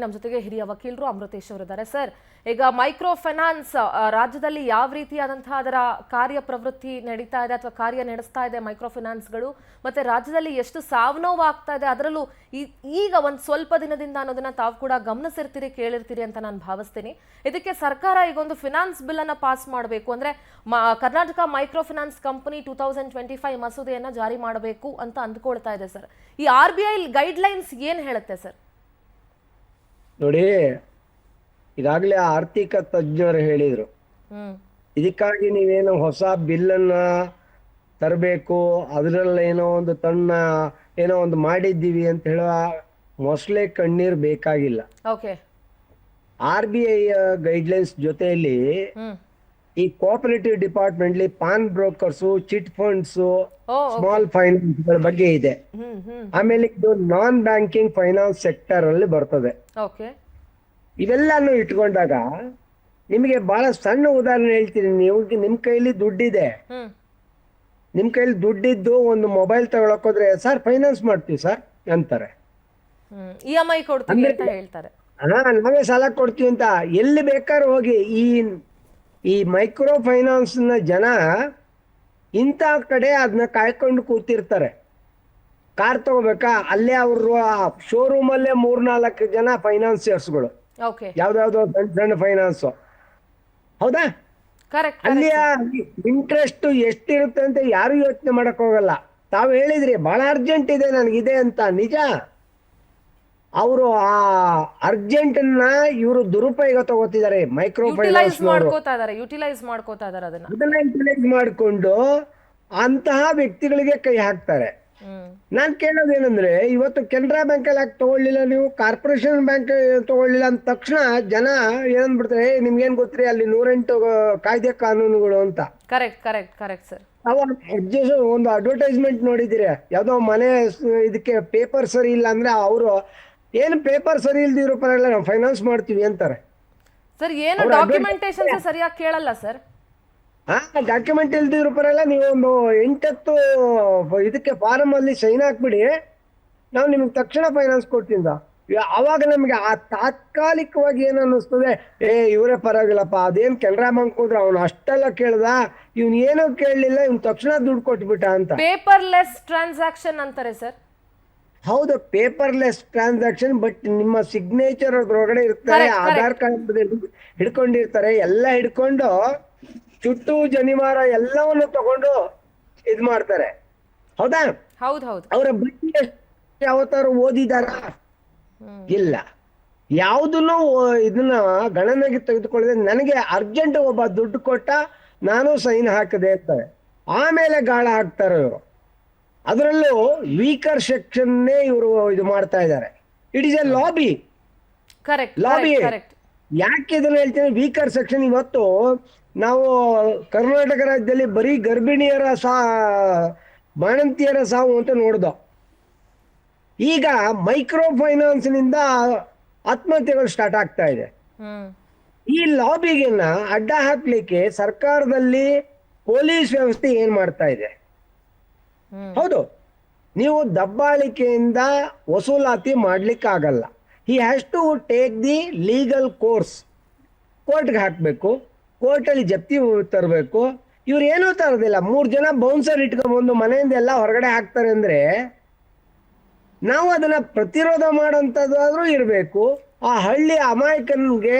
ನಮ್ಮ ಜೊತೆಗೆ ಹಿರಿಯ ವಕೀಲರು ಅಮೃತೇಶ್ ಅವರಿದ್ದಾರೆ. ಸರ್, ಈಗ ಮೈಕ್ರೋ ಫೈನಾನ್ಸ್ ರಾಜ್ಯದಲ್ಲಿ ಯಾವ ರೀತಿಯಾದಂತಹ ಅದರ ಕಾರ್ಯಪ್ರವೃತ್ತಿ ನಡೀತಾ ಇದೆ ಅಥವಾ ಕಾರ್ಯ ನಡೆಸ್ತಾ ಇದೆ ಮೈಕ್ರೋ ಫೈನಾನ್ಸ್ಗಳು, ಮತ್ತೆ ರಾಜ್ಯದಲ್ಲಿ ಎಷ್ಟು ಸಾವು ನೋವು ಆಗ್ತಾ ಇದೆ, ಅದರಲ್ಲೂ ಈಗ ಒಂದು ಸ್ವಲ್ಪ ದಿನದಿಂದ ಅನ್ನೋದನ್ನ ತಾವು ಕೂಡ ಗಮನಿಸಿರ್ತೀರಿ, ಕೇಳಿರ್ತೀರಿ ಅಂತ ನಾನು ಭಾವಿಸ್ತೀನಿ. ಇದಕ್ಕೆ ಸರ್ಕಾರ ಈಗ ಒಂದು ಫಿನಾನ್ಸ್ ಬಿಲ್ ಅನ್ನ ಪಾಸ್ ಮಾಡಬೇಕು, ಅಂದ್ರೆ ಕರ್ನಾಟಕ ಮೈಕ್ರೋ ಫೈನಾನ್ಸ್ ಕಂಪನಿ 2025 ಮಸೂದೆಯನ್ನ ಜಾರಿ ಮಾಡಬೇಕು ಅಂತ ಅಂದ್ಕೊಳ್ತಾ ಇದೆ. ಸರ್, ಈ RBI ಗೈಡ್ ಲೈನ್ಸ್ ಏನ್ ಹೇಳುತ್ತೆ ಸರ್? ನೋಡಿ, ಈಗಾಗಲೇ ಆರ್ಥಿಕ ತಜ್ಞರು ಹೇಳಿದ್ರು, ಇದಕ್ಕಾಗಿ ನೀವೇನೋ ಹೊಸ ಬಿಲ್ಲನ್ನ ತರಬೇಕು, ಅದರಲ್ಲೇನೋ ಒಂದು ಏನೋ ಒಂದು ಮಾಡಿದ್ದೀವಿ ಅಂತ ಹೇಳುವ ಮೊಸಳೆ ಕಣ್ಣೀರ್ ಬೇಕಾಗಿಲ್ಲ. RBI ಗೈಡ್ಲೈನ್ಸ್ ಜೊತೆಯಲ್ಲಿ ಈ cooperative department PAN brokers, chit funds, small finance ಗಳ ಬಗ್ಗೆ ಇದೆ. ಆಮೇಲೆ ಇದು ನಾನ್ ಬ್ಯಾಂಕಿಂಗ್ ಫೈನಾನ್ಸ್ ಸೆಕ್ಟರ್ ಅಲ್ಲಿ ಬರ್ತದೆ. ಇವೆಲ್ಲಾನು ಇಟ್ಕೊಂಡಾಗ ನಿಮಗೆ ಬಹಳ ಸಣ್ಣ ಉದಾಹರಣೆ ಹೇಳ್ತೀನಿ. ನಿಮ್ ಕೈಲಿ ದುಡ್ಡಿದೆ, ನಿಮ್ ಕೈಲಿ ದುಡ್ಡಿದ್ದು ಒಂದು ಮೊಬೈಲ್ ತಗೊಳಕೋದ್ರೆ ಸರ್ ಫೈನಾನ್ಸ್ ಮಾಡ್ತೀವಿ ಸರ್ ಅಂತಾರೆ, EMI ಕೊಡ್ತೀವಿ ಅಂತ ಹೇಳ್ತಾರೆ. ನಾವೇ ಸಾಲ ಕೊಡ್ತೀವಿ ಅಂತ. ಎಲ್ಲಿ ಬೇಕಾದ್ರೂ ಹೋಗಿ ಈ ಮೈಕ್ರೋ ಫೈನಾನ್ಸ್ ನ ಜನ ಇಂಥ ಕಡೆ ಅದನ್ನ ಕಾಯ್ಕೊಂಡು ಕೂತಿರ್ತಾರೆ. ಕಾರ್ ತಗೋಬೇಕಾ, ಅಲ್ಲೇ ಅವ್ರ ಶೋರೂಮ್ ಅಲ್ಲೇ 3-4 ಜನ ಫೈನಾನ್ಸಿಯರ್ಸ್ಗಳು, ಯಾವ್ದಾವ್ದೋ ಸಣ್ಣ ಸಣ್ಣ ಫೈನಾನ್ಸ್, ಹೌದಾ? ಅಲ್ಲಿ ಇಂಟ್ರೆಸ್ಟ್ ಎಷ್ಟಿರುತ್ತೆ ಅಂತ ಯಾರು ಯೋಚನೆ ಮಾಡಕ್ ಹೋಗಲ್ಲ. ತಾವು ಹೇಳಿದ್ರಿ ಬಹಳ ಅರ್ಜೆಂಟ್ ಇದೆ ನನಗಿದೆ ಅಂತ. ನಿಜ, ಅವರು ಆ ಅರ್ಜೆಂಟ್ ಇವರು ದುರುಪಯೋಗ ತಗೋತಿದ್ದಾರೆ. ಮೈಕ್ರೋ ಫೈನಾನ್ಸ್ ಯುಟಿಲೈಸ್ ಅದನ್ನ ಯುಟಿಲೈಸ್ ಮಾಡ್ಕೊಂಡು ಅಂತಹ ವ್ಯಕ್ತಿಗಳಿಗೆ ಕೈ ಹಾಕ್ತಾರೆ. ನಾನ್ ಕೇಳೋದೇನಂದ್ರೆ, ಇವತ್ತು ಕೆನರಾ ಬ್ಯಾಂಕ್ ಅಲ್ಲಿ ಯಾಕೆ ತಗೊಳ್ಳಿಲ್ಲ ನೀವು, ಕಾರ್ಪೊರೇಷನ್ ಬ್ಯಾಂಕ್ ತಗೊಳ್ಳಿಲ್ಲ ಅಂದ ತಕ್ಷಣ ಜನ ಏನಂದ್ಬಿಡ್ತಾರೆ, ನಿಮ್ಗೇನ್ ಗೊತ್ತ್ರಿ ಅಲ್ಲಿ 108 ಕಾಯ್ದೆ ಕಾನೂನುಗಳು ಅಂತ. ಒಂದು ಅಡ್ವರ್ಟೈಸ್ಮೆಂಟ್ ನೋಡಿದಿರಿ, ಯಾವ್ದೋ ಮನೆ ಇದಕ್ಕೆ ಪೇಪರ್ ಸರಿ ಇಲ್ಲ ಅಂದ್ರೆ ಅವರು ಏನು ಪೇಪರ್ ಸರಿ ಇಲ್ದಿರೋ ಪರವಾಗಿಲ್ಲ ನಾವು ಫೈನಾನ್ಸ್ ಮಾಡ್ತೀವಿ ಅಂತಾರೆ. ಸರ್, ಏನು ಡಾಕ್ಯುಮೆಂಟೇಶನ್ ಸರಿಯಾಗಿ ಕೇಳಲ್ಲ ಸರ್. ಡಾಕ್ಯುಮೆಂಟ್ ಇಲ್ದಿರೋ ಪರವಾಗಿಲ್ಲ, ನೀವು ಒಂದು 8-10 ಇದಕ್ಕೆ ಫಾರಂ ಅಲ್ಲಿ ಸೈನ್ ಹಾಕ್ಬಿಡಿ, ನಾವು ನಿಮ್ಗೆ ತಕ್ಷಣ ಫೈನಾನ್ಸ್ ಕೊಡ್ತೀವಿ. ಅವಾಗ ನಮ್ಗೆ ಆ ತಾತ್ಕಾಲಿಕವಾಗಿ ಏನ್ ಅನ್ನಿಸ್ತದೆ, ಇವರೇ ಪರವಾಗಿಲ್ಲಪ್ಪ, ಅದೇನ್ ಕೆನರಾ ಬ್ಯಾಂಕ್ ಹೋದ್ರೆ ಅವ್ನು ಅಷ್ಟೆಲ್ಲ ಕೇಳ್ದ, ಇವ್ನು ಏನೋ ಕೇಳಲಿಲ್ಲ, ಇವ್ನು ತಕ್ಷಣ ದುಡ್ಡು ಕೊಟ್ಬಿಟ್ಟ ಅಂತ. ಪೇಪರ್ಲೆಸ್ ಟ್ರಾನ್ಸಾಕ್ಷನ್ ಅಂತಾರೆ ಸರ್. ಹೌದು, ಪೇಪರ್ಲೆಸ್ ಟ್ರಾನ್ಸಾಕ್ಷನ್, ಬಟ್ ನಿಮ್ಮ ಸಿಗ್ನೇಚರ್ ಅದ್ರೊಳಗಡೆ ಇರ್ತಾರೆ, ಆಧಾರ್ ಕಾರ್ಡ್ ಹಿಡ್ಕೊಂಡಿರ್ತಾರೆ, ಎಲ್ಲ ಹಿಡ್ಕೊಂಡು ಚುಟ್ಟು ಜನಿವಾರ ಎಲ್ಲವನ್ನು ತಗೊಂಡು ಇದ್ ಮಾಡ್ತಾರೆ, ಹೌದಾ? ಅವರ ಬಡ್ಡಿ ಯಾವತ್ತಾರು ಓದಿದಾರ? ಇಲ್ಲ. ಯಾವುದನ್ನು ಇದನ್ನ ಗಣನೆಗೆ ತೆಗೆದುಕೊಳ್ಳದೆ ನನಗೆ ಅರ್ಜೆಂಟ್ ಒಬ್ಬ ದುಡ್ಡು ಕೊಟ್ಟ, ನಾನು ಸೈನ್ ಹಾಕದೆ ಅಂತಾರೆ, ಆಮೇಲೆ ಗಾಳ ಹಾಕ್ತಾರೆ ಇವರು. ಅದರಲ್ಲೂ ವೀಕರ್ ಸೆಕ್ಷನ್ನೇ ಇವರು ಇದು ಮಾಡ್ತಾ ಇದ್ದಾರೆ. It is A lobby. ಯಾಕೆ ಇದನ್ನ ಹೇಳ್ತೀನಿ, ವೀಕರ್ ಸೆಕ್ಷನ್? ಇವತ್ತು ನಾವು ಕರ್ನಾಟಕ ರಾಜ್ಯದಲ್ಲಿ ಬರೀ ಗರ್ಭಿಣಿಯರ ಬಾಣಂತಿಯರ ಸಾವು ಅಂತ ನೋಡ್ದ. ಈಗ ಮೈಕ್ರೋ ಫೈನಾನ್ಸ್ ನಿಂದ ಆತ್ಮಹತ್ಯೆಗಳು ಸ್ಟಾರ್ಟ್ ಆಗ್ತಾ ಇದೆ. ಈ ಲಾಬಿಗೆನ್ನ ಅಡ್ಡ ಹಾಕ್ಲಿಕ್ಕೆ ಸರ್ಕಾರದಲ್ಲಿ ಪೊಲೀಸ್ ವ್ಯವಸ್ಥೆ ಏನ್ ಮಾಡ್ತಾ ಇದೆ? ಹೌದು, ನೀವು ದಬ್ಬಾಳಿಕೆಯಿಂದ ವಸೂಲಾತಿ ಮಾಡ್ಲಿಕ್ಕೆ ಆಗಲ್ಲ. He has to take the legal course. ಕೋರ್ಟ್ಗೆ ಹಾಕ್ಬೇಕು, ಕೋರ್ಟಲ್ಲಿ ಜಪ್ತಿ ತರಬೇಕು. ಇವ್ರು ಏನೂ ತರೋದಿಲ್ಲ. 3 ಜನ ಬೌನ್ಸರ್ ಇಟ್ಕೊಂಡ್ಬಂದು ಮನೆಯಿಂದ ಎಲ್ಲ ಹೊರಗಡೆ ಹಾಕ್ತಾರೆ ಅಂದ್ರೆ ನಾವು ಅದನ್ನ ಪ್ರತಿರೋಧ ಮಾಡೋಂಥದ್ದಾದ್ರೂ ಇರಬೇಕು. ಆ ಹಳ್ಳಿ ಅಮಾಯಕನಿಗೆ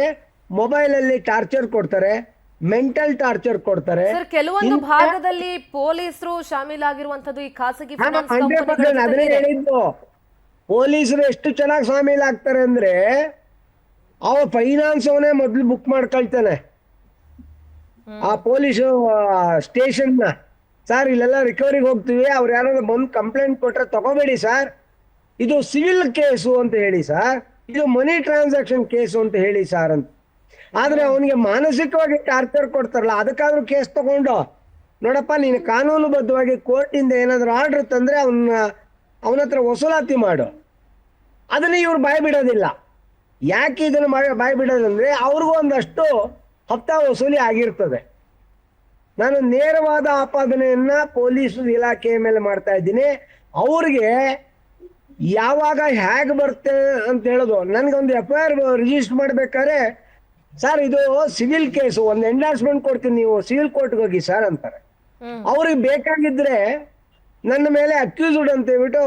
ಮೊಬೈಲ್ ಅಲ್ಲಿ ಟಾರ್ಚರ್ ಕೊಡ್ತಾರೆ, ಮೆಂಟಲ್ ಟಾರ್ಚರ್ ಕೊಡ್ತಾರೆ. ಕೆಲವೊಂದು ಭಾಗದಲ್ಲಿ ಪೊಲೀಸರು ಶಾಮೀಲಾಗಿರುವಂತದ್ದು ಈ ಖಾಸಗಿ 100% ಅದನ್ನೇ ಹೇಳಿದ್ದು. ಪೊಲೀಸರು ಎಷ್ಟು ಚೆನ್ನಾಗಿ ಶಾಮೀಲಾಗ್ತಾರೆ ಅಂದ್ರೆ, ಅವ ಫೈನಾನ್ಸ್ ಅವನೇ ಮೊದ್ಲು ಬುಕ್ ಮಾಡ್ಕೊಳ್ತಾನೆ ಆ ಪೊಲೀಸ್ ಸ್ಟೇಷನ್ ನ. ಸರ್, ಇಲ್ಲೆಲ್ಲ ರಿಕವರಿಗೆ ಹೋಗ್ತೀವಿ, ಅವ್ರು ಯಾರಾದ್ರೂ ಬಂದು ಕಂಪ್ಲೇಂಟ್ ಕೊಟ್ರೆ ತಗೋಬೇಡಿ ಸರ್, ಇದು ಸಿವಿಲ್ ಕೇಸು ಅಂತ ಹೇಳಿ ಸರ್, ಇದು ಮನಿ ಟ್ರಾನ್ಸಾಕ್ಷನ್ ಕೇಸು ಅಂತ ಹೇಳಿ ಸರ್ ಅಂತ. ಆದ್ರೆ ಅವನಿಗೆ ಮಾನಸಿಕವಾಗಿ ಟಾರ್ಚರ್ ಕೊಡ್ತಾರಲ್ಲ, ಅದಕ್ಕಾದ್ರೂ ಕೇಸ್ ತಗೊಂಡು ನೋಡಪ್ಪ ನೀನು ಕಾನೂನುಬದ್ಧವಾಗಿ ಕೋರ್ಟಿಂದ ಏನಾದ್ರು ಆರ್ಡರ್ ತಂದ್ರೆ ಅವನ ಹತ್ರ ವಸೂಲಾತಿ ಮಾಡು. ಅದನ್ನ ಇವ್ರು ಬಾಯಿ ಬಿಡೋದಿಲ್ಲ. ಯಾಕೆ ಇದನ್ನು ಬಾಯಿ ಬಿಡೋದಂದ್ರೆ ಅವ್ರಿಗೂ ಒಂದಷ್ಟು ಹಪ್ತಾ ವಸೂಲಿ ಆಗಿರ್ತದೆ. ನಾನು ನೇರವಾದ ಆಪಾದನೆಯನ್ನ ಪೊಲೀಸ್ ಇಲಾಖೆಯ ಮೇಲೆ ಮಾಡ್ತಾ ಇದ್ದೀನಿ. ಅವ್ರಿಗೆ ಯಾವಾಗ ಹೇಗೆ ಬರುತ್ತೆ ಅಂತ ಹೇಳೋದು. ನನಗೊಂದು FIR ರಿಜಿಸ್ಟರ್ ಮಾಡ್ಬೇಕಾದ್ರೆ ಸರ್ ಇದು ಸಿವಿಲ್ ಕೇಸು, ಒಂದು ಎಂಡಾರ್ಸ್ಮೆಂಟ್ ಕೊಡ್ತೀನಿ, ನೀವು ಸಿವಿಲ್ ಕೋರ್ಟ್ಗೆ ಹೋಗಿ ಸರ್ ಅಂತಾರೆ. ಅವ್ರಿಗೆ ಬೇಕಾಗಿದ್ರೆ ನನ್ನ ಮೇಲೆ ಅಕ್ಯೂಸ್ಡ್ ಅಂತ ಹೇಳ್ಬಿಟ್ಟು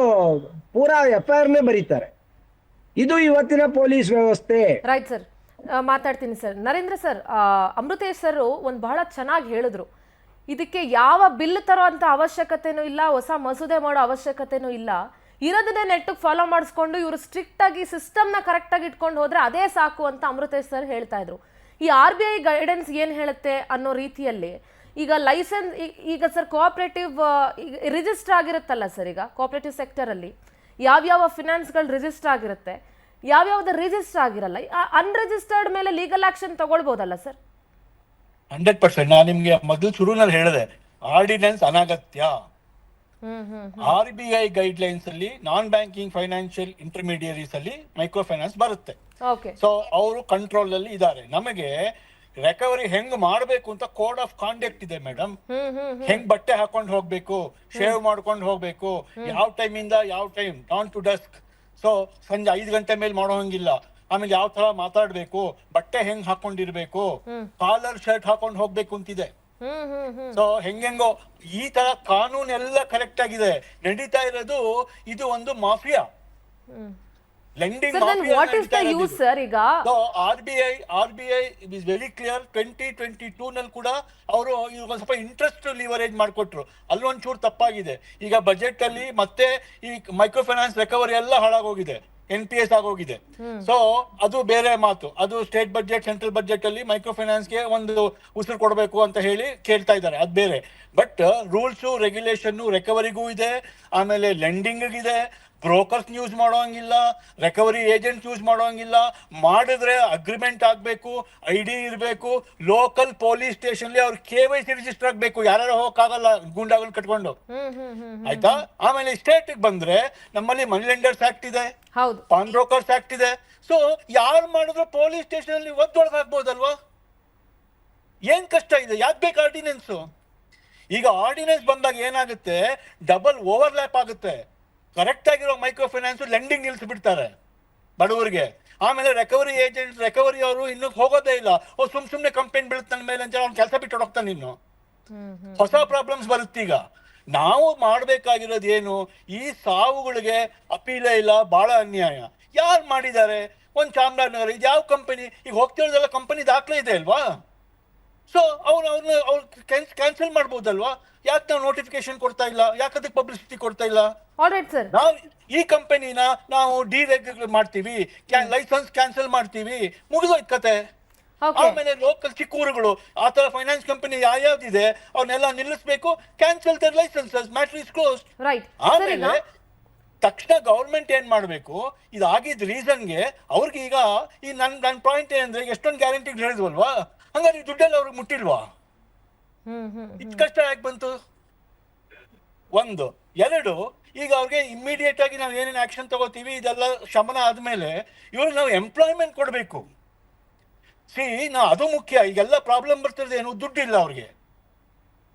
ಪೂರಾ FIR ಬರೀತಾರೆ. ಇದು ಇವತ್ತಿನ ಪೊಲೀಸ್ ವ್ಯವಸ್ಥೆ. ರೈಟ್ ಸರ್, ಮಾತಾಡ್ತೀನಿ sir. Narendra sir, Amritesh sir ಒಂದು ಬಹಳ ಚೆನ್ನಾಗಿ ಹೇಳಿದ್ರು, ಇದಕ್ಕೆ ಯಾವ ಬಿಲ್ ತರೋ ಅಂತ ಅವಶ್ಯಕತೆನೂ ಇಲ್ಲ, ಹೊಸ ಮಸೂದೆ ಮಾಡೋ ಅವಶ್ಯಕತೆನೂ ಇಲ್ಲ, ಇರೋದನ್ನೇ ನೆಟ್ಟಿಗೆ ಫಾಲೋ ಮಾಡಿಸ್ಕೊಂಡು ಇವರು ಸ್ಟ್ರಿಕ್ಟ್ ಆಗಿ ಸಿಸ್ಟಮ್ನ ಕರೆಕ್ಟಾಗಿ ಇಟ್ಕೊಂಡು ಹೋದ್ರೆ ಅದೇ ಸಾಕು ಅಂತ ಅಮೃತೇಶ್ ಸರ್ ಹೇಳ್ತಾ ಇದ್ರು. ಈ RBI ಗೈಡೆನ್ಸ್ ಏನು ಹೇಳುತ್ತೆ ಅನ್ನೋ ರೀತಿಯಲ್ಲಿ ಈಗ ಲೈಸೆನ್ಸ್, ಈಗ ಸರ್ ಕೋಆಪರೇಟಿವ್ ರಿಜಿಸ್ಟರ್ ಆಗಿರುತ್ತಲ್ಲ ಸರ್, ಈಗ ಕೋಆಪರೇಟಿವ್ ಸೆಕ್ಟರಲ್ಲಿ ಯಾವ್ಯಾವ ಫಿನಾನ್ಸ್ಗಳು ರಿಜಿಸ್ಟರ್ ಆಗಿರುತ್ತೆ, ಯಾವ್ಯಾವ್ದು ರಿಜಿಸ್ಟರ್ ಆಗಿರಲ್ಲ, ಅನ್ರಿಜಿಸ್ಟರ್ಡ್ ಮೇಲೆ ಲೀಗಲ್ ಆಕ್ಷನ್ ತಗೊಳ್ಬೋದಲ್ಲ ಸರ್? 100%. ನಾನು ನಿಮ್ಗೆ ಮೊದಲು ಶುರುನಲ್ಲಿ ಹೇಳಿದೆ, ಆರ್ಡಿನೆನ್ಸ್ ಅನಗತ್ಯ. RBI ಗೈಡ್ಲೈನ್ಸ್ ಅಲ್ಲಿ ನಾನ್ ಬ್ಯಾಂಕಿಂಗ್ ಫೈನಾನ್ಷಿಯಲ್ ಇಂಟರ್ಮೀಡಿಯರೀಸ್ ಅಲ್ಲಿ ಮೈಕ್ರೋ ಫೈನಾನ್ಸ್ ಬರುತ್ತೆ. ಸೊ ಅವರು ಕಂಟ್ರೋಲ್ ಅಲ್ಲಿ ಇದ್ದಾರೆ. ನಮಗೆ ರಿಕವರಿ ಹೆಂಗ್ ಮಾಡ್ಬೇಕು ಅಂತ ಕೋಡ್ ಆಫ್ ಕಾಂಡಕ್ಟ್ ಇದೆ ಮೇಡಮ್. ಹೆಂಗ್ ಬಟ್ಟೆ ಹಾಕೊಂಡು ಹೋಗ್ಬೇಕು, ಶೇವ್ ಮಾಡ್ಕೊಂಡು ಹೋಗ್ಬೇಕು, ಯಾವ ಟೈಮ್ ಇಂದ ಯಾವ time, dawn to dusk. So ಸಂಜೆ 5 ಗಂಟೆ ಮೇಲೆ ಮಾಡೋ ಹಂಗಿಲ್ಲ. ಆಮೇಲೆ ಯಾವ ತರ ಮಾತಾಡ್ಬೇಕು, ಬಟ್ಟೆ ಹೆಂಗ್ ಹಾಕೊಂಡಿರ್ಬೇಕು, ಕಾಲರ್ ಶರ್ಟ್ ಹಾಕೊಂಡು ಹೋಗ್ಬೇಕು ಅಂತಿದೆ. ಸೊ ಹೆಂಗೆಂಗೋ ಈ ತರ ಕಾನೂನೆಲ್ಲ ಕರೆಕ್ಟ್ ಆಗಿದೆ. ನಡೀತಾ ಇರೋದು ಇದು ಒಂದು mafia, lending mafia. RBI is very clear. 2022 ನಲ್ಲಿ ಕೂಡ ಅವರು ಇವಾಗ ಸ್ವಲ್ಪ ಇಂಟ್ರೆಸ್ಟ್ ಲಿವರೇಜ್ ಮಾಡ್ಕೊಟ್ರು, ಅಲ್ಲೊಂಚೂರು ತಪ್ಪಾಗಿದೆ. ಈಗ ಬಜೆಟ್ ಅಲ್ಲಿ ಮತ್ತೆ ಈ ಮೈಕ್ರೋ ಫೈನಾನ್ಸ್ ರಿಕವರಿ ಎಲ್ಲ ಹಾಳಾಗೋಗಿದೆ, NPS ಆಗೋಗಿದೆ. ಸೊ ಅದು ಬೇರೆ ಮಾತು. ಅದು ಸ್ಟೇಟ್ ಬಜೆಟ್, ಸೆಂಟ್ರಲ್ ಬಜೆಟ್ ಅಲ್ಲಿ ಮೈಕ್ರೋ ಫೈನಾನ್ಸ್ಗೆ ಒಂದು ಉಸಿರು ಕೊಡಬೇಕು ಅಂತ ಹೇಳಿ ಕೇಳ್ತಾ ಇದ್ದಾರೆ, ಅದು ಬೇರೆ. ಬಟ್ ರೂಲ್ಸ್ ರೆಗ್ಯುಲೇಷನ್ ರಿಕವರಿಗೂ ಇದೆ, ಆಮೇಲೆ ಲೆಂಡಿಂಗ್ ಇದೆ. ಬ್ರೋಕರ್ಸ್ ಯೂಸ್ ಮಾಡೋಂಗಿಲ್ಲ, ರಿಕವರಿ ಏಜೆಂಟ್ ಯೂಸ್ ಮಾಡೋಂಗಿಲ್ಲ. ಮಾಡಿದ್ರೆ ಅಗ್ರಿಮೆಂಟ್ ಆಗ್ಬೇಕು, ID ಇರಬೇಕು, ಲೋಕಲ್ ಪೊಲೀಸ್ ಸ್ಟೇಷನ್ ಅವ್ರ KYC ರಿಜಿಸ್ಟರ್ ಆಗ್ಬೇಕು, ಯಾರು ಹೋಗಕ್ಕಾಗಲ್ಲ ಗೂಂಡಾಗಳನ್ನ ಕಟ್ಕೊಂಡು. ಆಯ್ತಾ? ಆಮೇಲೆ ಸ್ಟೇಟ್ ಬಂದ್ರೆ ನಮ್ಮಲ್ಲಿ ಮನಿ ಲೆಂಡರ್ಸ್ ಆಕ್ಟ್ ಇದೆ, ಪಾನ್ ಬ್ರೋಕರ್ಸ್ ಆಕ್ಟ್ ಇದೆ. ಸೊ ಯಾರು ಮಾಡಿದ್ರು ಪೊಲೀಸ್ ಸ್ಟೇಷನ್ ಅಲ್ಲಿ ಒದ್ದೊಳಗೆ ಹಾಕ್ಬೋದಲ್ವಾ? ಏನ್ ಕಷ್ಟ ಇದೆ? ಯಾಕೆ ಬೇಕು ಆರ್ಡಿನೆನ್ಸ್? ಈಗ ಆರ್ಡಿನೆನ್ಸ್ ಬಂದಾಗ ಏನಾಗುತ್ತೆ, ಡಬಲ್ ಓವರ್ಲ್ಯಾಪ್ ಆಗುತ್ತೆ. ಕರೆಕ್ಟ್ ಆಗಿರೋ ಮೈಕ್ರೋ ಫೈನಾನ್ಸ್ ಲೆಂಡಿಂಗ್ ನಿಲ್ಸಿಬಿಡ್ತಾರೆ ಬಡವರಿಗೆ. ಆಮೇಲೆ ರಿಕವರಿ ಏಜೆಂಟ್, ರಿಕವರಿ ಅವರು ಇನ್ನು ಹೋಗೋದೇ ಇಲ್ಲ. ಸುಮ್ನೆ ಕಂಪ್ಲೇಂಟ್ ಬೀಳುತ್ತೆ ನನ್ನ ಮೇಲೆ ಅಂತ ಅವ್ನು ಕೆಲಸ ಬಿಟ್ಟು ಹೋಗ್ತಾನೆ. ಇನ್ನು ಹೊಸ ಪ್ರಾಬ್ಲಮ್ಸ್ ಬರುತ್ತೆ. ಈಗ ನಾವು ಮಾಡ್ಬೇಕಾಗಿರೋದು ಏನು? ಈ ಸಾವುಗಳಿಗೆ ಅಪೀಲೇ ಇಲ್ಲ, ಬಹಳ ಅನ್ಯಾಯ. ಯಾರು ಮಾಡಿದ್ದಾರೆ? ಒಂದು ಚಾಮರಾಜನಗರ, ಇದು ಯಾವ ಕಂಪನಿ? ಈಗ ಹೋಗ್ತಿರೋದೆಲ್ಲ ಕಂಪನಿ ದಾಖಲೆ ಇದೆ ಅಲ್ವಾ? ಸೊ ಅವ್ರು ಕ್ಯಾನ್ಸಲ್ ಮಾಡ್ಬೋದಲ್ವಾ? ಯಾಕೆ ನಾವು ನೋಟಿಫಿಕೇಶನ್ ಕೊಡ್ತಾ ಇಲ್ಲ? ಯಾಕೆ ಅದಕ್ಕೆ ಪಬ್ಲಿಸಿಟಿ ಕೊಡ್ತಾ ಇಲ್ಲ? ನಾವು ಈ ಕಂಪನಿನ ನಾವು ಡಿರೆಗ್ಯುಲೇಟ್ ಮಾಡ್ತೀವಿ, ಲೈಸೆನ್ಸ್ ಕ್ಯಾನ್ಸಲ್ ಮಾಡ್ತೀವಿ, ಮುಗಿದೋಯ್ತು ಕತೆ. ಆಮೇಲೆ ಲೋಕಲ್ ಚಿಕ್ಕ ಊರುಗಳು ಆ ತರ ಫೈನಾನ್ಸ್ ಕಂಪನಿ ಯಾವ್ಯಾವ್ದಿದೆ ಅವನ್ನೆಲ್ಲ ನಿಲ್ಲಿಸಬೇಕು, cancel their licences, matter is close. ಆಮೇಲೆ ತಕ್ಷಣ ಗವರ್ಮೆಂಟ್ ಏನ್ ಮಾಡ್ಬೇಕು, ಇದಾಗಿದ್ದ ರೀಸನ್ಗೆ ಅವ್ರಿಗೆ ಈಗ ಈ ನನ್ನ ಪಾಯಿಂಟ್ ಏನಂದ್ರೆ, ಎಷ್ಟೊಂದು ಗ್ಯಾರಂಟಿ ಹೇಳಿದ್ವಲ್ವಾ, ಹಂಗಾರೆ ದುಡ್ಡೆಲ್ಲ ಅವ್ರಿಗೆ ಮುಟ್ಟಿಲ್ವಾ? ಇಷ್ಟು ಕಷ್ಟ ಯಾಕೆ ಬಂತು? ಒಂದು. ಎರಡು, ಈಗ ಅವ್ರಿಗೆ ಇಮ್ಮಿಡಿಯೇಟ್ ಆಗಿ ನಾವು ಏನೇನು ಆಕ್ಷನ್ ತಗೋತೀವಿ ಇದೆಲ್ಲ ಶಮನ ಆದ್ಮೇಲೆ ಇವ್ರಿಗೆ ನಾವು ಎಂಪ್ಲಾಯ್ಮೆಂಟ್ ಕೊಡಬೇಕು. ನಾವು ಅದು ಮುಖ್ಯ. ಈಗೆಲ್ಲ ಪ್ರಾಬ್ಲಮ್ ಬರ್ತಿರೋದು ಏನು? ದುಡ್ಡಿಲ್ಲ, ಅವ್ರಿಗೆ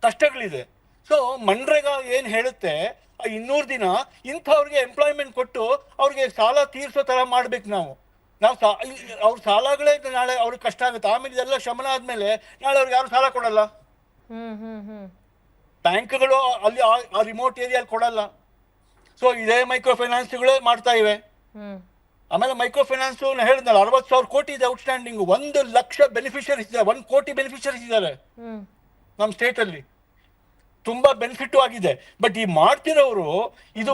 ಕಷ್ಟಗಳಿದೆ. ಸೊ ಮನ್ರೇಗಾ ಏನ್ ಹೇಳುತ್ತೆ, 200 ದಿನ ಇಂಥವ್ರಿಗೆ ಎಂಪ್ಲಾಯ್ಮೆಂಟ್ ಕೊಟ್ಟು ಅವ್ರಿಗೆ ಸಾಲ ತೀರ್ಸೋ ತರ ಮಾಡ್ಬೇಕು. ನಾವು ಅವ್ರ ಸಾಲಗಳೇ ನಾಳೆ ಅವ್ರಿಗೆ ಕಷ್ಟ ಆಗುತ್ತೆ. ಆಮೇಲೆ ಇದೆಲ್ಲ ಶಮನ ಆದ್ಮೇಲೆ ನಾಳೆ ಅವ್ರಿಗೆ ಯಾರು ಸಾಲ ಕೊಡಲ್ಲ. ಬ್ಯಾಂಕ್ಗಳು ಅಲ್ಲಿ ಆ ರಿಮೋಟ್ ಏರಿಯಲ್ಲಿ ಕೊಡಲ್ಲ. ಸೊ ಇದೇ ಮೈಕ್ರೋ ಫೈನಾನ್ಸ್ಗಳೇ ಮಾಡ್ತಾ ಇವೆ. ಆಮೇಲೆ ಮೈಕ್ರೋ ಫೈನಾನ್ಸ್ ಹೇಳಿದ್ನಲ್ಲ, 60,000 ಕೋಟಿ ಇದೆ ಔಟ್ಸ್ಟ್ಯಾಂಡಿಂಗ್. 1 ಲಕ್ಷ ಬೆನಿಫಿಷರೀಸ್ ಇದ್ದಾರೆ, 1 ಕೋಟಿ ಬೆನಿಫಿಷರೀಸ್ ಇದ್ದಾರೆ ನಮ್ಮ ಸ್ಟೇಟ್ ಅಲ್ಲಿ. ತುಂಬಾ ಬೆನಿಫಿಟ್ ಆಗಿದೆ. ಬಟ್ ಈ ಮಾಡ್ತಿರೋರು ಇದು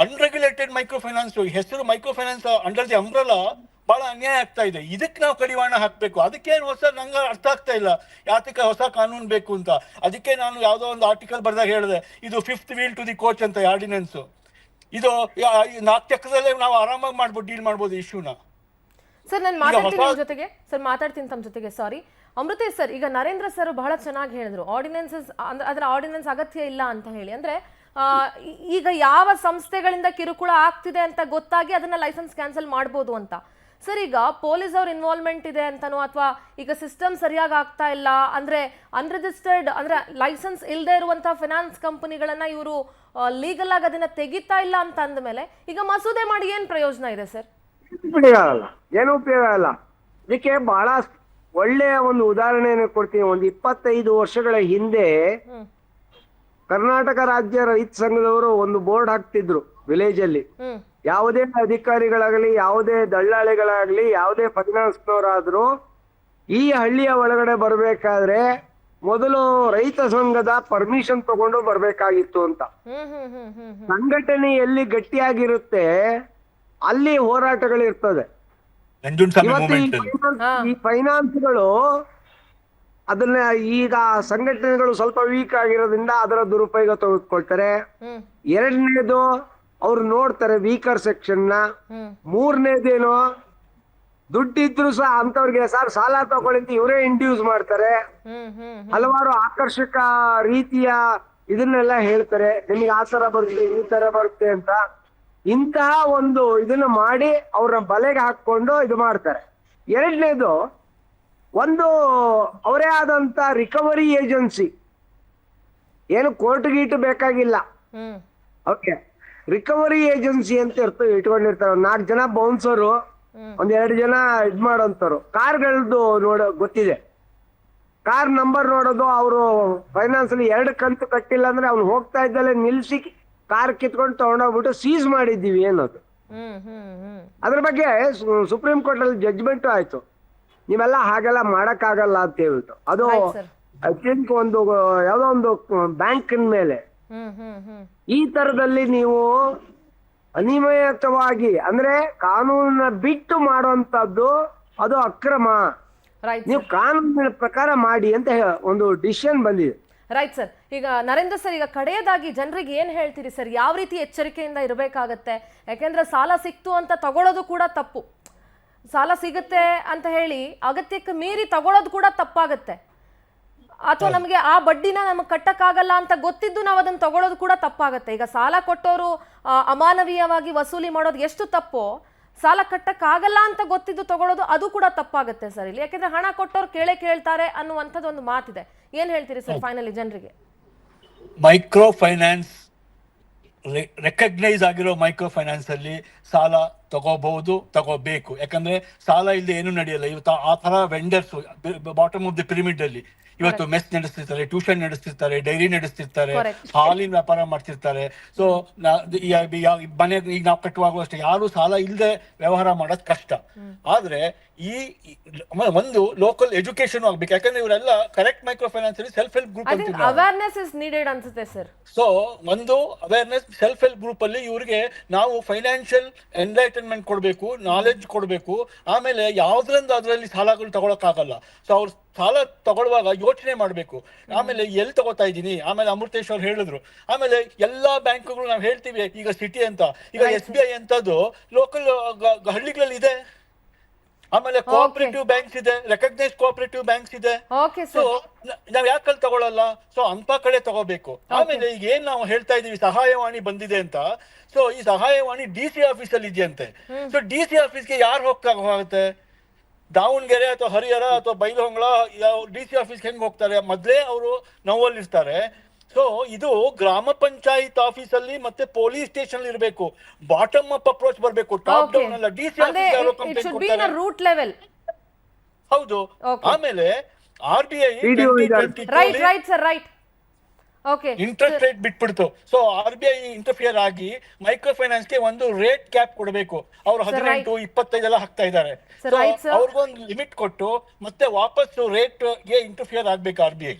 ಅನ್ರೆಗ್ಯುಲೇಟೆಡ್ ಮೈಕ್ರೋ ಫೈನಾನ್ಸ್, ಹೆಸರು micro finance under the umbrella, ಬಹಳ ಅನ್ಯಾಯ ಆಗ್ತಾ ಇದೆ. ಇದಕ್ಕೆ ನಾವು ಕಡಿವಾಣ ಹಾಕ್ಬೇಕು. ಅದಕ್ಕೇನು ಹೊಸ ನಂಗೆ ಅರ್ಥ ಆಗ್ತಾ ಇಲ್ಲ, ಯಾತಕ್ಕೆ ಹೊಸ ಕಾನೂನು ಬೇಕು ಅಂತ. ಅದಕ್ಕೆ ನಾನು ಯಾವುದೋ ಒಂದು ಆರ್ಟಿಕಲ್ ಬರ್ದಾಗ ಹೇಳಿದೆ, ಇದು 5th wheel to the coach ಅಂತ ಆರ್ಡಿನೆನ್ಸ್. ಇದು 4 ಚಕ್ರದಲ್ಲೇ ನಾವು ಆರಾಮಾಗಿ ಡೀಲ್ ಮಾಡ್ಬೋದು ಇಶ್ಯೂನ. ಸರ್ ನಾನು ಮಾತಾಡ್ತೀನಿ ತಮ್ಮ ಜೊತೆಗೆ. ಸಾರಿ ಅಮೃತೇಶ್ ಸರ್, ಈಗ ನರೇಂದ್ರ ಸರ್ ಬಹಳ ಚೆನ್ನಾಗಿ ಹೇಳಿದ್ರು, ಆರ್ಡಿನೆನ್ಸಸ್ ಅದರ ಆರ್ಡಿನೆನ್ಸ್ ಅಗತ್ಯ ಇಲ್ಲ ಅಂತ ಹೇಳಿ. ಅಂದ್ರೆ ಈಗ ಯಾವ ಸಂಸ್ಥೆಗಳಿಂದ ಕಿರುಕುಳ ಆಗ್ತಿದೆ ಅಂತ ಗೊತ್ತಾಗಿ ಅದನ್ನ ಲೈಸೆನ್ಸ್ ಕ್ಯಾನ್ಸಲ್ ಮಾಡ್ಬೋದು ಅಂತ. ಸರ್ ಈಗ ಪೊಲೀಸ್ ಅವ್ರ ಇನ್ವಾಲ್ವ್ಮೆಂಟ್ ಇದೆ ಅಂತನೋ ಅಥವಾ ಈಗ ಸಿಸ್ಟಮ್ ಸರಿಯಾಗಿ ಆಗ್ತಾ ಇಲ್ಲ ಅಂದ್ರೆ ಅನ್ರಿಜಿಸ್ಟರ್ಡ್ ಅಂದ್ರೆ ಲೈಸೆನ್ಸ್ ಇಲ್ಲದೆ ಇರುವಂತಹ ಫೈನಾನ್ಸ್ ಕಂಪನಿಗಳನ್ನ ಇವರು ಲೀಗಲ್ ಆಗಿ ಅದನ್ನ ತೆಗಿತಾ ಇಲ್ಲ ಅಂತ ಅಂದಮೇಲೆ ಈಗ ಮಸೂದೆ ಮಾಡಿ ಏನ್ ಪ್ರಯೋಜನ ಇದೆ ಸರ್? ಉಪಯೋಗ ಆಗಲ್ಲ, ಏನು ಉಪಯೋಗ ಆಗಲ್ಲ. ಇದಕ್ಕೆ ಬಹಳ ಒಳ್ಳೆಯ ಒಂದು ಉದಾಹರಣೆಯನ್ನು ಕೊಡ್ತೀನಿ. ಒಂದು 25 ವರ್ಷಗಳ ಹಿಂದೆ ಕರ್ನಾಟಕ ರಾಜ್ಯ ರೈತ ಸಂಘದವರು ಒಂದು ಬೋರ್ಡ್ ಹಾಕ್ತಿದ್ರು ವಿಲೇಜ್ ಅಲ್ಲಿ. ಯಾವುದೇ ಅಧಿಕಾರಿಗಳಾಗಲಿ, ಯಾವುದೇ ದಳ್ಳಾಳಿಗಳಾಗ್ಲಿ, ಯಾವುದೇ ಫೈನಾನ್ಸ್ನವರಾದ್ರೂ ಈ ಹಳ್ಳಿಯ ಒಳಗಡೆ ಬರ್ಬೇಕಾದ್ರೆ ಮೊದಲು ರೈತ ಸಂಘದ ಪರ್ಮಿಷನ್ ತಗೊಂಡು ಬರ್ಬೇಕಾಗಿತ್ತು ಅಂತ. ಸಂಘಟನೆ ಎಲ್ಲಿ ಗಟ್ಟಿಯಾಗಿರುತ್ತೆ ಅಲ್ಲಿ ಹೋರಾಟಗಳಿರ್ತದೆ. ಇವತ್ತು ಈ ಫೈನಾನ್ಸ್ಗಳು ಅದನ್ನ ಈಗ ಸಂಘಟನೆಗಳು ಸ್ವಲ್ಪ ವೀಕ್ ಆಗಿರೋದ್ರಿಂದ ಅದರ ದುರುಪಯೋಗ ತೆಗೆದುಕೊಳ್ತಾರೆ. ಎರಡನೇದು ಅವ್ರು ನೋಡ್ತಾರೆ ವೀಕರ್ ಸೆಕ್ಷನ್ ನ. ಮೂರನೇದೇನು ದುಡ್ಡಿದ್ರು ಸಹ ಅಂತವ್ರಿಗೆ ಸರ್ ಸಾಲ ತಗೊಳ್ಳಿ ಅಂತ ಇವರೇ ಇಂಡ್ಯೂಸ್ ಮಾಡ್ತಾರೆ. ಹಲವಾರು ಆಕರ್ಷಕ ರೀತಿಯ ಇದನ್ನೆಲ್ಲ ಹೇಳ್ತಾರೆ, ನಿಮಗೆ ಆ ತರ ಬರುತ್ತೆ ಈ ತರ ಬರುತ್ತೆ ಅಂತ. ಇಂತಹ ಒಂದು ಇದನ್ನ ಮಾಡಿ ಅವ್ರನ್ನ ಬಲೆಗೆ ಹಾಕೊಂಡು ಇದು ಮಾಡ್ತಾರೆ. ಎರಡನೇದು ಒಂದು ಅವರೇ ಆದಂತ ರಿಕವರಿ ಏಜೆನ್ಸಿ, ಏನು ಕೋರ್ಟ್ ಗೀಟ್ ಬೇಕಾಗಿಲ್ಲ. ಓಕೆ, ರಿಕವರಿ ಏಜೆನ್ಸಿ ಅಂತ ಇಟ್ಕೊಂಡಿರ್ತಾರೆ. 4 ಜನ ಬೌನ್ಸರು, 1-2 ಜನ ಇದ್ ಮಾಡೋಂಥವ್ರು. ಕಾರ್ಗಳದ್ದು ಗೊತ್ತಿದೆ, ಕಾರ್ ನಂಬರ್ ನೋಡೋದು. ಅವರು ಫೈನಾನ್ಸ್ ಅಲ್ಲಿ 2 ಕಂತು ಕಟ್ಟಿಲ್ಲ ಅಂದ್ರೆ ಅವ್ನು ಹೋಗ್ತಾ ಇದ್ದಲ್ಲೇ ನಿಲ್ಸಿ ಕಾರ್ ಕಿತ್ಕೊಂಡು ತಗೊಂಡೋಗ್ಬಿಟ್ಟು ಸೀಸ್ ಮಾಡಿದ್ದೀವಿ ಅನ್ನೋದು. ಅದ್ರ ಬಗ್ಗೆ ಸುಪ್ರೀಂ ಕೋರ್ಟ್ ಅಲ್ಲಿ ಜಡ್ಜ್ಮೆಂಟ್ ಆಯ್ತು, ನೀವೆಲ್ಲ ಹಾಗೆಲ್ಲ ಮಾಡಕ್ಕಾಗಲ್ಲ ಅಂತ ಹೇಳ್ಬಿಟ್ಟು. ಅದು ಐ ಥಿಂಕ್ ಒಂದು ಯಾವ್ದೋ ಒಂದು ಬ್ಯಾಂಕಿನ ಮೇಲೆ ಈ ತರದಲ್ಲಿ ನೀವು ಅನಿಯಮಿತವಾಗಿ ಅಂದ್ರೆ ಕಾನೂನನ್ನ ಬಿಟ್ಟು ಮಾಡುವಂತದ್ದು ಅದು ಅಕ್ರಮ. ನೀವು ಕಾನೂನಿನ ಪ್ರಕಾರ ಮಾಡಿ ಅಂತ ಒಂದು ಡಿಸಿಷನ್ ಬಂದಿದೆ. Right sir. ಈಗ ನರೇಂದ್ರ ಸರ್, ಈಗ ಕಡೆಯದಾಗಿ ಜನರಿಗೆ ಏನ್ ಹೇಳ್ತೀರಿ ಸರ್? ಯಾವ ರೀತಿ ಎಚ್ಚರಿಕೆಯಿಂದ ಇರಬೇಕಾಗತ್ತೆ? ಯಾಕೆಂದ್ರೆ ಸಾಲ ಸಿಕ್ತು ಅಂತ ತಗೊಳ್ಳೋದು ಕೂಡ ತಪ್ಪು, ಸಾಲ ಸಿಗುತ್ತೆ ಅಂತ ಹೇಳಿ ಅಗತ್ಯಕ್ಕೆ ಮೀರಿ ತಗೊಳ್ಳೋದು ಕೂಡ ತಪ್ಪಾಗತ್ತೆ. ಅಥವಾ ನಮಗೆ ಆ ಬಡ್ಡಿನ ನಮಗೆ ಕಟ್ಟಕ್ಕಾಗಲ್ಲ ಅಂತ ಗೊತ್ತಿದ್ದು ನಾವು ಅದನ್ನ ತಗೊಳ್ಳೋದು ಕೂಡ ತಪ್ಪಾಗತ್ತೆ. ಈಗ ಸಾಲ ಕೊಟ್ಟವರು ಅಮಾನವೀಯವಾಗಿ ವಸೂಲಿ ಮಾಡೋದು ಎಷ್ಟು ತಪ್ಪೋ, ಸಾಲ ಕಟ್ಟಕ್ಕಾಗಲ್ಲ ಅಂತ ಗೊತ್ತಿದ್ದು ತಗೊಳ್ಳೋದು ಅದು ಕೂಡ ತಪ್ಪಾಗತ್ತೆ ಸರ್ ಇಲ್ಲಿ. ಯಾಕೆಂದ್ರೆ ಹಣ ಕೊಟ್ಟವ್ರು ಕೇಳ್ತಾರೆ ಅನ್ನುವಂಥದ್ದು ಒಂದು ಮಾತಿದೆ. ಏನ್ ಹೇಳ್ತೀರಿ ಸರ್ ಫೈನಲಿ ಜನರಿಗೆ? ಮೈಕ್ರೋ ಫೈನಾನ್ಸ್ ರೆಕಗ್ನೈಸ್ ಆಗಿರೋ ಮೈಕ್ರೋ ಫೈನಾನ್ಸ್ ಅಲ್ಲಿ ಸಾಲ ತಗೋಬೇಕು. ಯಾಕಂದ್ರೆ ಸಾಲ ಇಲ್ಲದೆ ಏನು ನಡೆಯಲ್ಲ. ಇವತ್ತು ಆ ತರ vendors bottom of the pyramid ಅಲ್ಲಿ ಇವತ್ತು ಮೆಸ್ ನಡೆಸ್ತಿರ್ತಾರೆ, ಟ್ಯೂಷನ್ ನಡೆಸ್ತಿರ್ತಾರೆ, ಡೈರಿ ನಡೆಸ್ತಿರ್ತಾರೆ, ಹಾಲಿನ ವ್ಯಾಪಾರ ಮಾಡ್ತಿರ್ತಾರೆ. ಸೊ ಮನೆ ಈಗ ನಾವು ಕಟ್ಟುವಾಗ ಅಷ್ಟೇ ಯಾರು ಸಾಲ ಇಲ್ಲದೆ ವ್ಯವಹಾರ ಮಾಡೋದು ಕಷ್ಟ. ಆದ್ರೆ ಈ ಒಂದು ಲೋಕಲ್ ಎಜುಕೇಶನ್ ಆಗ್ಬೇಕು. ಯಾಕಂದ್ರೆ ಇವರೆಲ್ಲ ಕರೆಕ್ಟ್ ಮೈಕ್ರೋ ಫೈನಾನ್ಸ್ ಅಲ್ಲಿ ಸೆಲ್ಫ್ ಹೆಲ್ಪ್ ಗ್ರೂಪ್ ಅಂತ ಅವೇರ್ನೆಸ್ ಇಸ್ ನೀಡೆಡ್ ಅನ್ಸುತ್ತೆ ಸರ್. ಸೊ ಒಂದು ಅವೇರ್ನೆಸ್ ಸೆಲ್ಫ್ ಹೆಲ್ಪ್ ಗ್ರೂಪ್ ಅಲ್ಲಿ ಇವ್ರಿಗೆ ನಾವು ಫೈನಾನ್ಷಿಯಲ್ ಎನ್ಲೈಟನ್ಮೆಂಟ್ ಕೊಡ್ಬೇಕು, ನಾಲೆಡ್ಜ್ ಕೊಡ್ಬೇಕು. ಆಮೇಲೆ ಯಾವ್ದ್ರಿಂದ ಅದರಲ್ಲಿ ಸಾಲಗಳು ತಗೊಳಕ್ಕಾಗಲ್ಲ. ಸೊ ಅವ್ರು ಸಾಲ ತಗೊಳ್ಳುವಾಗ ಯೋಚನೆ ಮಾಡ್ಬೇಕು. ಆಮೇಲೆ ಎಲ್ಲಿ ತಗೋತಾ ಇದ್ದೀನಿ. ಆಮೇಲೆ ಅಮೃತೇಶ್ ಅವ್ರು ಹೇಳಿದ್ರು. ಆಮೇಲೆ ಎಲ್ಲಾ ಬ್ಯಾಂಕ್ಗಳು ನಾವು ಹೇಳ್ತೀವಿ ಈಗ ಸಿಟಿ ಅಂತ, ಈಗ SBI ಅಂತದ್ದು ಲೋಕಲ್ ಹಳ್ಳಿಗಳಲ್ಲಿ ಇದೆ. ಆಮೇಲೆ ಕೋಆಪರೇಟಿವ್ ಬ್ಯಾಂಕ್ಸ್ ಇದೆ, ರೆಕಗ್ನೈಸ್ಡ್ ಕೋಆಪರೇಟಿವ್ ಬ್ಯಾಂಕ್ಸ್ ಇದೆ. ಸೊ ನಾವ್ ಯಾಕಲ್ಲಿ ತಗೊಳಲ್ಲ? ಸೊ ಅಂತ ಕಡೆ ತಗೋಬೇಕು. ಆಮೇಲೆ ಈಗ ಏನ್ ನಾವು ಹೇಳ್ತಾ ಇದೀವಿ ಸಹಾಯವಾಣಿ ಬಂದಿದೆ ಅಂತ. ಸೊ ಈ ಸಹಾಯವಾಣಿ DC ಆಫೀಸ್ ಅಲ್ಲಿ ಇದೆಯಂತೆ. ಸೊ DC ಆಫೀಸ್ಗೆ ಯಾರು ಹೋಗುತ್ತೆ? ದಾವಣಗೆರೆ ಅಥವಾ ಹರಿಹರ ಅಥವಾ ಬೈಲಹೊಂಗಲ DC ಆಫೀಸ್ಗೆ ಹೆಂಗ್ ಹೋಗ್ತಾರೆ? ಮೊದ್ಲೇ ಅವರು ನೋವಲ್ಲಿ ಇರ್ತಾರೆ. ಸೊ ಇದು ಗ್ರಾಮ ಪಂಚಾಯತ್ ಆಫೀಸ್ ಅಲ್ಲಿ ಮತ್ತೆ ಪೊಲೀಸ್ ಸ್ಟೇಷನ್ ಇರಬೇಕು. ಬಾಟಮ್ ಅಪ್ ಅಪ್ರೋಚ್ ಬರಬೇಕು, ಟಾಪ್ ಡೌನ್ ಅಲ್ಲ. DC ಆಫೀಸ್ ಹೌದು. ಆಮೇಲೆ RBI ಇಂಟ್ರೆಸ್ಟ್ ರೇಟ್ ಬಿಟ್ಬಿಡ್ತು. ಸೊ RBI ಇಂಟರ್ಫಿಯರ್ ಆಗಿ ಮೈಕ್ರೋ ಫೈನಾನ್ಸ್ ಗೆ ಒಂದು ರೇಟ್ ಕ್ಯಾಪ್ ಕೊಡಬೇಕು. ಅವ್ರು 18, 25 ಎಲ್ಲ ಹಾಕ್ತಾ ಇದ್ದಾರೆ. ಅವ್ರಿಗೊಂದು ಲಿಮಿಟ್ ಕೊಟ್ಟು ಮತ್ತೆ ವಾಪಸ್ ರೇಟ್ ಗೆ ಇಂಟರ್ಫಿಯರ್ ಆಗ್ಬೇಕು RBI.